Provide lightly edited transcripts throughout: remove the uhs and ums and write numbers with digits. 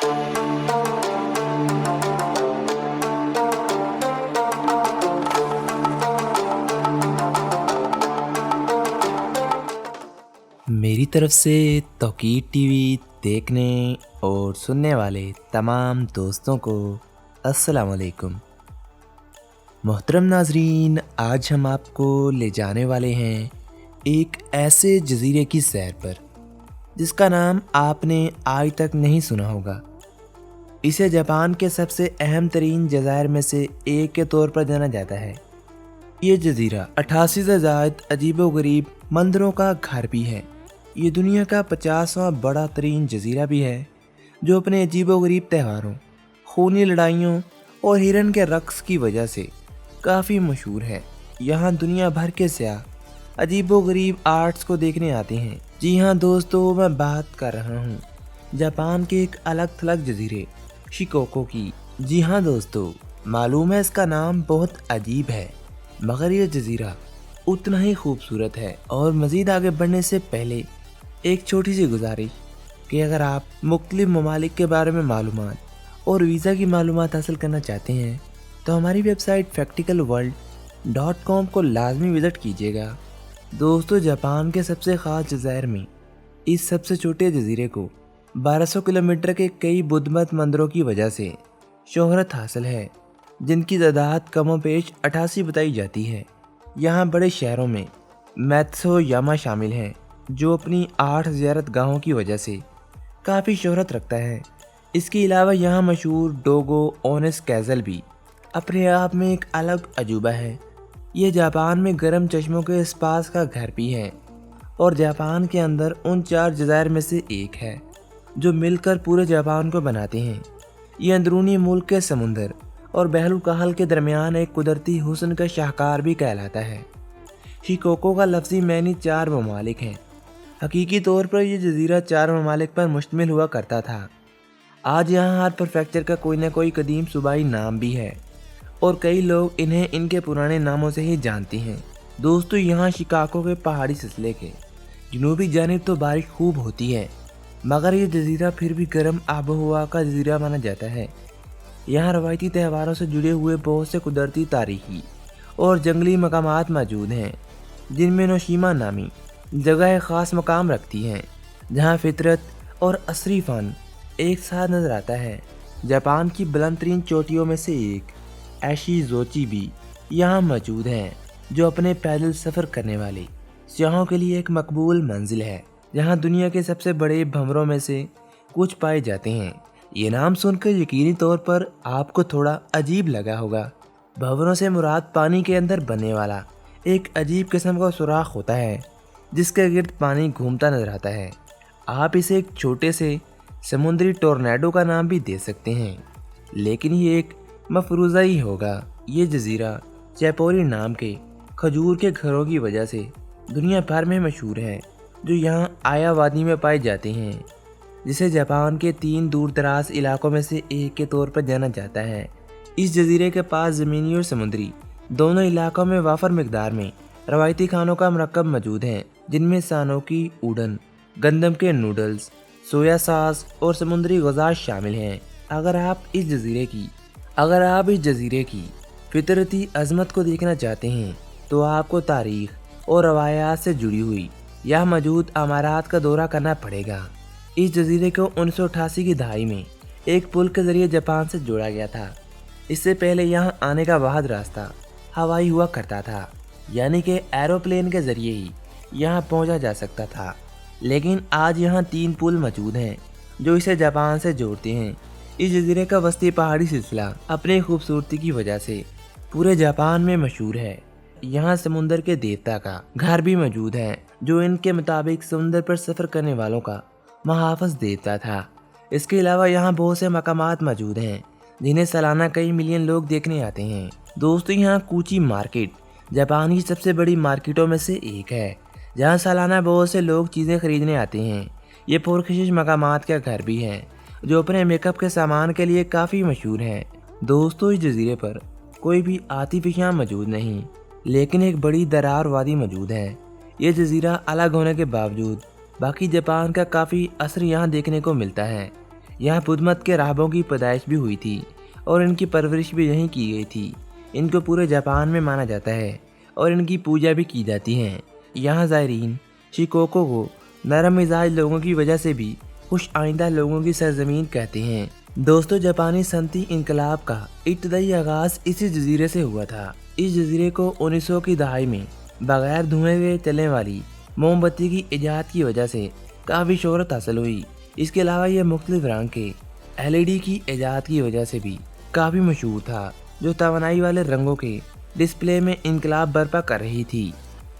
मेरी तरफ से तौकीर टीवी देखने और सुनने वाले तमाम दोस्तों को अस्सलाम वालेकुम। मोहतरम नाजरीन, आज हम आपको ले जाने वाले हैं एक ऐसे जजीरे की सैर पर जिसका नाम आपने आज तक नहीं सुना होगा। इसे जापान के सबसे अहम तरीन जज़ायर में से एक के तौर पर जाना जाता है। ये जजीरा 88 से ज़ायद अजीबोगरीब मंदिरों का घर भी है। ये दुनिया का 50वां बड़ा तरीन जजीरा भी है, जो अपने अजीबोगरीब त्योहारों, खूनी लड़ाइयों और हिरन के रक्स की वजह से काफ़ी मशहूर है। यहाँ दुनिया भर के सयाह अजीबोगरीब आर्ट्स को देखने आते हैं। जी हाँ दोस्तों, मैं बात कर रहा हूँ जापान के एक अलग थलग जजीरे शिकोको की। जी हाँ दोस्तों, मालूम है इसका नाम बहुत अजीब है, मगर यह जजीरा उतना ही खूबसूरत है। और मज़ीद आगे बढ़ने से पहले एक छोटी सी गुजारिश कि अगर आप मुख्तलिफ ममालिक के बारे में मालूमात और वीज़ा की मालूमात हासिल करना चाहते हैं तो हमारी वेबसाइट practicalworld.com को लाजमी विज़िट कीजिएगा। दोस्तों, जापान के सबसे ख़ास जज़ायर में इस सबसे छोटे जजीरे को 1200 किलोमीटर के कई बुद्धमत मंदिरों की वजह से शोहरत हासिल है, जिनकी तादाद कमोपेश 88 बताई जाती है। यहाँ बड़े शहरों में मैत्सुयामा शामिल हैं, जो अपनी 8 ज़ियारत गाहों की वजह से काफ़ी शोहरत रखता है। इसके अलावा यहाँ मशहूर डोगो ओनेस कैसल भी अपने आप में एक अलग अजूबा है। ये जापान में गर्म चश्मों के इस पास का घर भी है और जापान के अंदर उन 4 जज़ायर में से एक है जो मिलकर पूरे जापान को बनाते हैं। ये अंदरूनी मुल्क के समुंदर और बहरुलकाहल के दरमियान एक कुदरती हुस्न का शाहकार भी कहलाता है। शिकोको का लफ्ज़ी मैनी 4 ममालिक हैं। हकीकी तौर पर यह जजीरा 4 ममालिक पर मुश्तमिल हुआ करता था। आज यहाँ हर प्रेफेक्चर का कोई ना कोई कदीम सूबाई नाम भी है और कई लोग इन्हें इनके पुराने नामों से ही जानते हैं। दोस्तों, यहाँ शिकागो के पहाड़ी सिलसिले के जनूबी जानिब तो बारिश खूब होती है, मगर यह जजीरा फिर भी गर्म आबोहवा का जजीरा माना जाता है। यहाँ रवायती त्योहारों से जुड़े हुए बहुत से कुदरती, तारीखी और जंगली मकामात मौजूद हैं, जिनमें नोशिमा नामी जगह ख़ास मकाम रखती हैं, जहाँ फितरत और असरी फ़न एक साथ नज़र आता है। जापान की बुलंद तरीन चोटियों में से एक एशिज़ोची भी यहाँ मौजूद है, जो अपने पैदल सफ़र करने वाले सियाहों के लिए एक मकबूल मंजिल है, जहाँ दुनिया के सबसे बड़े भंवरों में से कुछ पाए जाते हैं। ये नाम सुनकर यकीनी तौर पर आपको थोड़ा अजीब लगा होगा। भंवरों से मुराद पानी के अंदर बनने वाला एक अजीब किस्म का सुराख होता है, जिसके गिर्द पानी घूमता नजर आता है। आप इसे एक छोटे से समुद्री टोर्नेडो का नाम भी दे सकते हैं, लेकिन ये एक मफरूज़ा ही होगा। ये जजीरा चैपोरी नाम के खजूर के घरों की वजह से दुनिया भर में मशहूर है, जो यहाँ आया वादी में पाए जाते हैं, जिसे जापान के 3 दूर दराज इलाकों में से एक के तौर पर जाना जाता है। इस जजीरे के पास ज़मीनी और समुद्री दोनों इलाकों में वाफर मिकदार में रवायती खानों का मरकब मौजूद है, जिनमें सानोकी उडन, गंदम के नूडल्स, सोया सॉस और समुद्री ग़ज़ा शामिल हैं। अगर आप इस जजीरे की फितरती अज़मत को देखना चाहते हैं तो आपको तारीख़ और रवायात से जुड़ी हुई यहाँ मौजूद अमारात का दौरा करना पड़ेगा। इस जजीरे को 1988 की दहाई में एक पुल के ज़रिए जापान से जोड़ा गया था। इससे पहले यहाँ आने का वाहिद रास्ता हवाई हुआ करता था, यानी कि एरोप्लेन के ज़रिए ही यहाँ पहुँचा जा सकता था। लेकिन आज यहाँ 3 पुल मौजूद हैं जो इसे जापान से जोड़ते हैं। इस जजीरे का वस्ती पहाड़ी सिलसिला अपनी खूबसूरती की वजह से पूरे जापान में मशहूर है। यहाँ समुंदर के देवता का घर भी मौजूद है, जो इनके मुताबिक समुंदर पर सफ़र करने वालों का महाफिज देवता था। इसके अलावा यहाँ बहुत से मकामात मौजूद हैं जिन्हें सालाना कई मिलियन लोग देखने आते हैं। दोस्तों, यहाँ कूची मार्केट जापान की सबसे बड़ी मार्केटों में से एक है, जहाँ सालाना बहुत से लोग चीज़ें खरीदने आते हैं। ये पुरकशिश मकामात का घर भी है, जो अपने मेकअप के सामान के लिए काफ़ी मशहूर है। दोस्तों, इस जजीरे पर कोई भी आतिफिशियाँ मौजूद नहीं, लेकिन एक बड़ी दरार वादी मौजूद है। ये जजीरा अलग होने के बावजूद बाकी जापान का काफ़ी असर यहाँ देखने को मिलता है। यहाँ बुद्ध मत के राहबों की पैदाइश भी हुई थी और इनकी परवरिश भी यहीं की गई थी। इनको पूरे जापान में माना जाता है और इनकी पूजा भी की जाती है। यहाँ ज़ायरीन शिकोको को नरम मिजाज लोगों की वजह से भी खुश आइंदा लोगों की सरजमीन कहते हैं। दोस्तों, जापानी सनती इनकलाब का इब्तदाई आगाज इसी जजीरे से हुआ था। इस जजीरे को 1900 की दहाई में बगैर धुएं हुए चलने वाली मोमबत्ती की इजाद की वजह से काफ़ी शोहरत हासिल हुई। इसके अलावा यह मुख्तलिफ रंग के LED की इजाद की वजह से भी काफ़ी मशहूर था, जो तवानाई वाले रंगों के डिस्प्ले में इनकलाब बर्पा कर रही थी।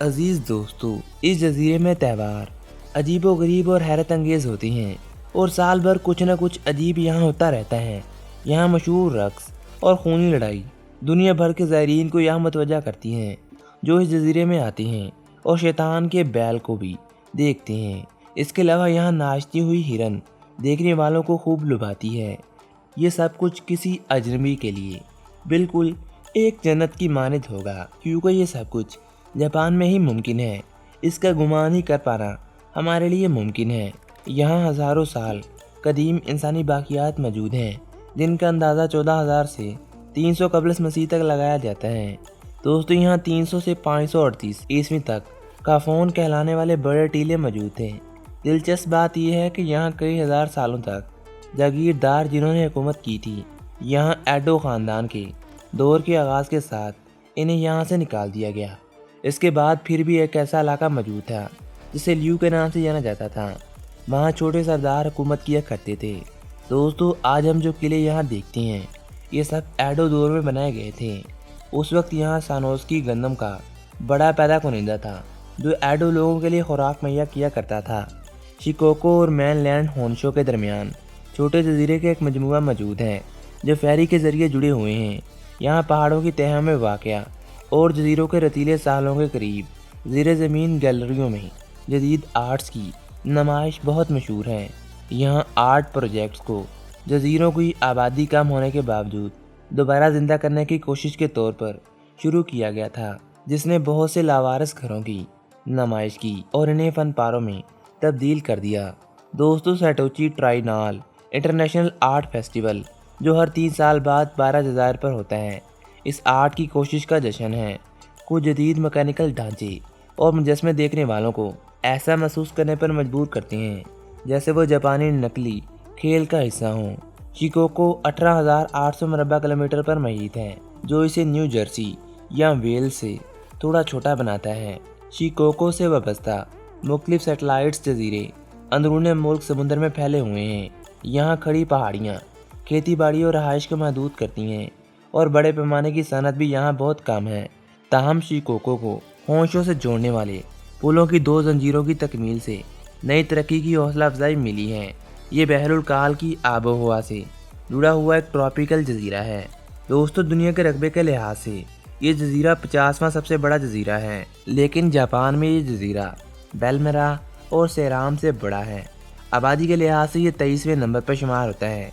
अजीज़ दोस्तों, इस जजीरे में त्यौहार अजीबो गरीब और हैरत अंगेज़ होती हैं और साल भर कुछ न कुछ अजीब यहाँ होता रहता है। यहाँ मशहूर रक्स और खूनी लड़ाई दुनिया भर के ज़ायरीन को यहाँ मतवज्जा करती हैं, जो इस जजीरे में आती हैं और शैतान के बैल को भी देखते हैं। इसके अलावा यहाँ नाचती हुई हिरन देखने वालों को खूब लुभाती है। ये सब कुछ किसी अजनबी के लिए बिल्कुल एक जन्नत की मानद होगा, क्योंकि ये सब कुछ जापान में ही मुमकिन है। इसका गुमान ही कर पाना हमारे लिए मुमकिन है। यहाँ हज़ारों साल कदीम इंसानी बाक़ियात मौजूद हैं, जिनका अंदाज़ा 14,000 से 300 कबल मसीह तक लगाया जाता है। दोस्तों, यहाँ 300 से 538 ईस्वी तक काफोन कहलाने वाले बड़े टीले मौजूद थे। दिलचस्प बात यह है कि यहाँ कई हज़ार सालों तक जागीरदार जिन्होंने हुकूमत की थी, यहाँ एडो ख़ानदान के दौर के आगाज़ के साथ इन्हें यहाँ से निकाल दिया गया। इसके बाद फिर भी एक ऐसा इलाका मौजूद था जिसे ल्यू के नाम से जाना जाता था। वहाँ छोटे सरदार हुकूमत किया करते थे। दोस्तों, आज हम जो किले यहाँ देखते हैं, ये सब एडो दौर में बनाए गए थे। उस वक्त यहाँ सानोस्की गंदम का बड़ा पैदा कुनिंदा था, जो एडो लोगों के लिए खुराक मुहैया किया करता था। शिकोको और मेनलैंड होन्शो के दरमियान छोटे जजीरे के एक मजमूआ मौजूद है, जो फेरी के ज़रिए जुड़े हुए हैं। यहाँ पहाड़ों की तह में वाक़या और जजीरों के रतीले सालों के करीब ज़ेरे ज़मीन गैलरियों में जदीद आर्ट्स की नुमाइश बहुत मशहूर है। यहाँ आर्ट प्रोजेक्ट्स को जजीरों की आबादी कम होने के बावजूद दोबारा ज़िंदा करने की कोशिश के तौर पर शुरू किया गया था, जिसने बहुत से लावारिस घरों की नुमाइश की और इन्हें फ़नपारों में तब्दील कर दिया। दोस्तों, सैटोची ट्राइनाल इंटरनेशनल आर्ट फेस्टिवल, जो हर 3 साल बाद 12 जज़ायर पर होता है, इस आर्ट की कोशिश का जश्न है। कुछ जदीद मैकेनिकल ढांचे और मुजस्मे देखने वालों को ऐसा महसूस करने पर मजबूर करते हैं जैसे वो जापानी नकली खेल का हिस्सा हों। शिकोको 18,800 मरबा किलोमीटर पर मुहित है, जो इसे न्यू जर्सी या वेल्स से थोड़ा छोटा बनाता है। शिकोको से वाबस्ता मुख्तलिफ सैटेलाइट्स जजीरे अंदरूनी मुल्क समुद्र में फैले हुए हैं। यहाँ खड़ी पहाड़ियाँ खेती बाड़ी और रहाइश को महदूद करती हैं और बड़े पैमाने की सनत भी यहाँ बहुत कम है। ताहम शिकोको को होंशों से जोड़ने वाले पुलों की 2 जंजीरों की तकमील से नई तरक्की की हौसला अफजाई मिली है। ये बहरुल काल की आबो हवा से जुड़ा हुआ एक ट्रॉपिकल जजीरा है। दोस्तों, दुनिया के रकबे के लिहाज से ये जजीरा 50वां सबसे बड़ा जजीरा है, लेकिन जापान में ये जजीरा बेलमेरा और सेराम से बड़ा है। आबादी के लिहाज से ये 23वें नंबर पर शुमार होता है,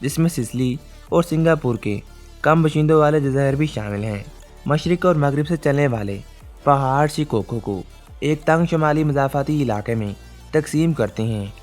जिसमें सिसिली और सिंगापुर के कम बशिंदों वाले जज़ायर भी शामिल हैं। मशरिक और मगरिब से चलने वाले पहाड़ शिकोको को एक तंग शुमाली मज़ाफ़ाती इलाके में तकसीम करते हैं।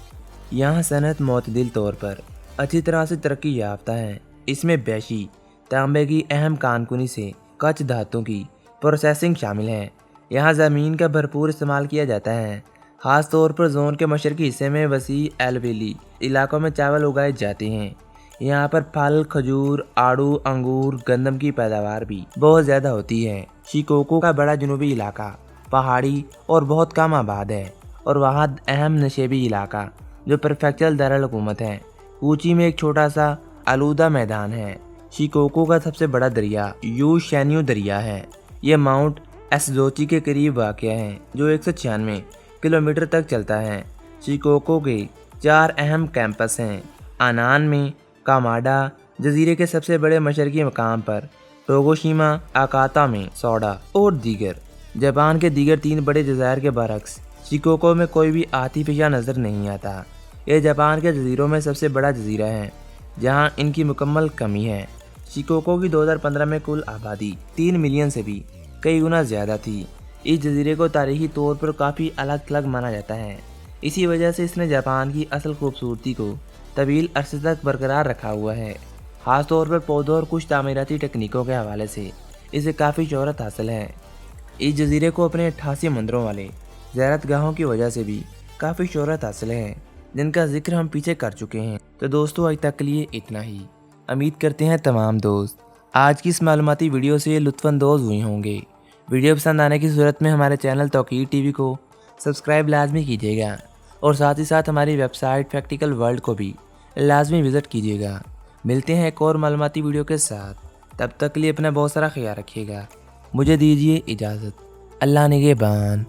यहाँ सनत मोतदिल तौर पर अच्छी तरह से तरक्की याफ्ता है। इसमें बैशी तांबे की अहम कानकुनी से कच्च धातुओं की प्रोसेसिंग शामिल है। यहाँ ज़मीन का भरपूर इस्तेमाल किया जाता है। ख़ास तौर पर जोन के मशरकी हिस्से में वसी एलवेली इलाकों में चावल उगाए जाते हैं। यहाँ पर फल, खजूर, आड़ू, अंगूर, गंदम की पैदावार भी बहुत ज़्यादा होती है। शिकोको का बड़ा जनूबी इलाका पहाड़ी और बहुत कम आबाद है और वहाँ अहम नशेबी इलाका जो प्रेफेक्चरल दारुल हुकूमत है ऊंची में एक छोटा सा आलूदा मैदान है। शिकोको का सबसे बड़ा दरिया यू शैन्यू दरिया है। यह माउंट एसजोची के करीब वाक़या है, जो 196 किलोमीटर तक चलता है। शिकोको के 4 अहम कैंपस हैं। आनान में कामाडा जजीरे के सबसे बड़े मशरकी मकाम पर, टोगोशिमा, आकाता में सोडा और दीगर। जापान के दीगर 3 बड़े जज़ायर के बरक्स शिकोको में कोई भी आती फिशा नज़र नहीं आता। यह जापान के जजीरों में सबसे बड़ा जजीरा है जहाँ इनकी मुकम्मल कमी है। शिकोको की 2015 में कुल आबादी 3 मिलियन से भी कई गुना ज़्यादा थी। इस जजीरे को तारीखी तौर पर काफ़ी अलग थलग माना जाता है। इसी वजह से इसने जापान की असल खूबसूरती को طویل عرصے تک برقرار رکھا ہوا ہے۔ خاص طور پر پودوں اور کچھ تعمیراتی تکنیکوں کے حوالے سے اسے کافی شہرت حاصل ہے۔ اس جزیرے کو اپنے 88 مندروں والے زیارت گاہوں کی وجہ سے بھی کافی شہرت حاصل ہے، جن کا ذکر ہم پیچھے کر چکے ہیں۔ تو دوستو، آج تک کے لیے اتنا ہی۔ امید کرتے ہیں تمام دوست آج کی اس معلوماتی ویڈیو سے لطف اندوز ہوئے ہوں گے۔ ویڈیو پسند آنے کی صورت میں ہمارے چینل توقیر ٹی وی کو سبسکرائب لازمی کیجیے گا، اور ساتھ ہی ساتھ ہماری ویب سائٹ فیکٹیکل ورلڈ کو بھی لازمی وزٹ کیجیے گا۔ ملتے ہیں ایک اور معلوماتی ویڈیو کے ساتھ، تب تک کے لیے اپنا بہت سارا خیال رکھیے گا۔ مجھے دیجیے اجازت۔ اللہ نگہبان۔